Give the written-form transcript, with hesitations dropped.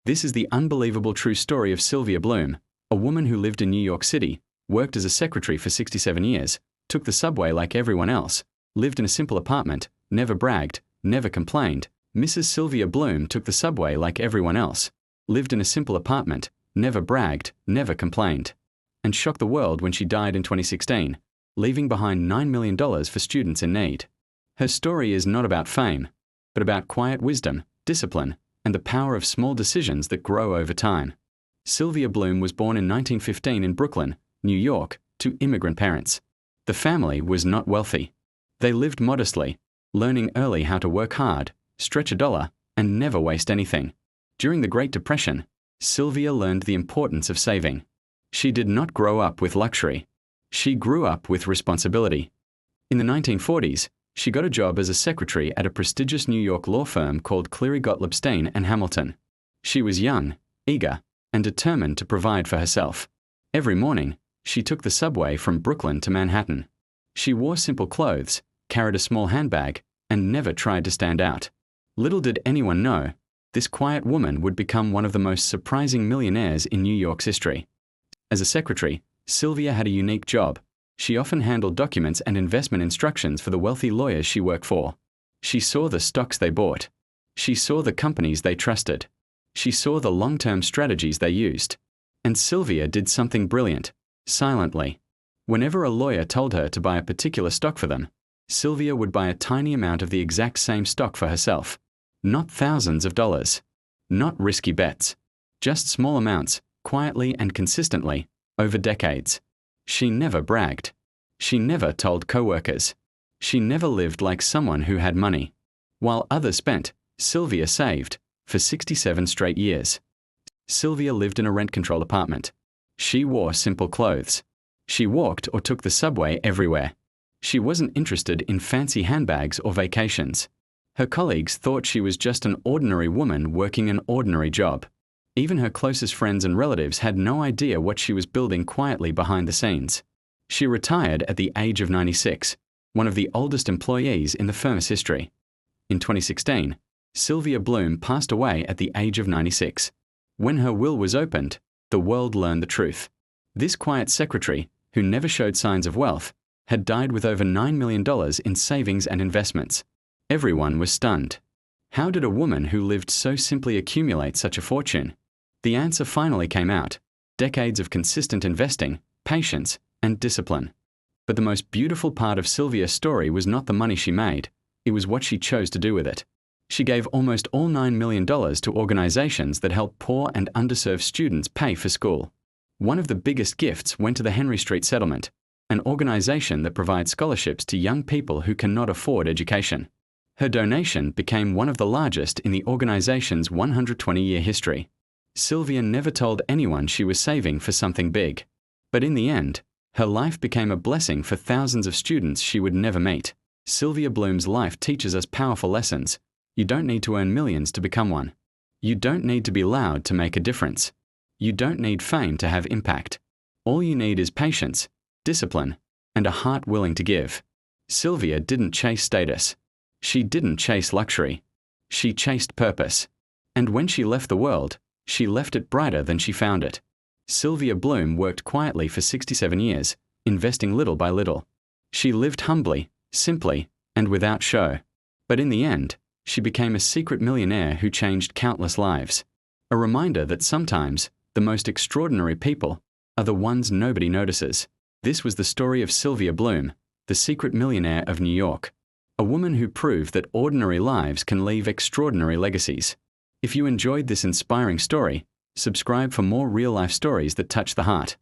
This is the unbelievable true story of Sylvia Bloom, a woman who lived in New York City, worked as a secretary for 67 years, took the subway like everyone else, lived in a simple apartment, never bragged, never complained. Mrs. Sylvia Bloom took the subway like everyone else, lived in a simple apartment, never bragged, never complained, and shocked the world when she died in 2016, leaving behind $9 million for students in need. Her story is not about fame, but about quiet wisdom, discipline, and the power of small decisions that grow over time. Sylvia Bloom was born in 1915 in Brooklyn, New York, to immigrant parents. The family was not wealthy. They lived modestly, learning early how to work hard, stretch a dollar, and never waste anything. During the Great Depression, Sylvia learned the importance of saving. She did not grow up with luxury. She grew up with responsibility. In the 1940s, she got a job as a secretary at a prestigious New York law firm called Cleary Gottlieb Steen and Hamilton. She was young, eager, and determined to provide for herself. Every morning, she took the subway from Brooklyn to Manhattan. She wore simple clothes, carried a small handbag, and never tried to stand out. Little did anyone know, this quiet woman would become one of the most surprising millionaires in New York's history. As a secretary, Sylvia had a unique job. She often handled documents and investment instructions for the wealthy lawyers she worked for. She saw the stocks they bought. She saw the companies they trusted. She saw the long-term strategies they used. And Sylvia did something brilliant, silently. Whenever a lawyer told her to buy a particular stock for them, Sylvia would buy a tiny amount of the exact same stock for herself. Not thousands of dollars. Not risky bets. Just small amounts, quietly and consistently, over decades. She never bragged. She never told coworkers. She never lived like someone who had money. While others spent, Sylvia saved, for 67 straight years. Sylvia lived in a rent-controlled apartment. She wore simple clothes. She walked or took the subway everywhere. She wasn't interested in fancy handbags or vacations. Her colleagues thought she was just an ordinary woman working an ordinary job. Even her closest friends and relatives had no idea what she was building quietly behind the scenes. She retired at the age of 96, one of the oldest employees in the firm's history. In 2016, Sylvia Bloom passed away at the age of 96. When her will was opened, the world learned the truth. This quiet secretary, who never showed signs of wealth, had died with over $9 million in savings and investments. Everyone was stunned. How did a woman who lived so simply accumulate such a fortune? The answer finally came out: decades of consistent investing, patience, and discipline. But the most beautiful part of Sylvia's story was not the money she made, it was what she chose to do with it. She gave almost all $9 million to organizations that help poor and underserved students pay for school. One of the biggest gifts went to the Henry Street Settlement, an organization that provides scholarships to young people who cannot afford education. Her donation became one of the largest in the organization's 120-year history. Sylvia never told anyone she was saving for something big. But in the end, her life became a blessing for thousands of students she would never meet. Sylvia Bloom's life teaches us powerful lessons. You don't need to earn millions to become one. You don't need to be loud to make a difference. You don't need fame to have impact. All you need is patience, discipline, and a heart willing to give. Sylvia didn't chase status. She didn't chase luxury. She chased purpose. And when she left the world, she left it brighter than she found it. Sylvia Bloom worked quietly for 67 years, investing little by little. She lived humbly, simply, and without show. But in the end, she became a secret millionaire who changed countless lives. A reminder that sometimes, the most extraordinary people are the ones nobody notices. This was the story of Sylvia Bloom, the secret millionaire of New York. A woman who proved that ordinary lives can leave extraordinary legacies. If you enjoyed this inspiring story, subscribe for more real-life stories that touch the heart.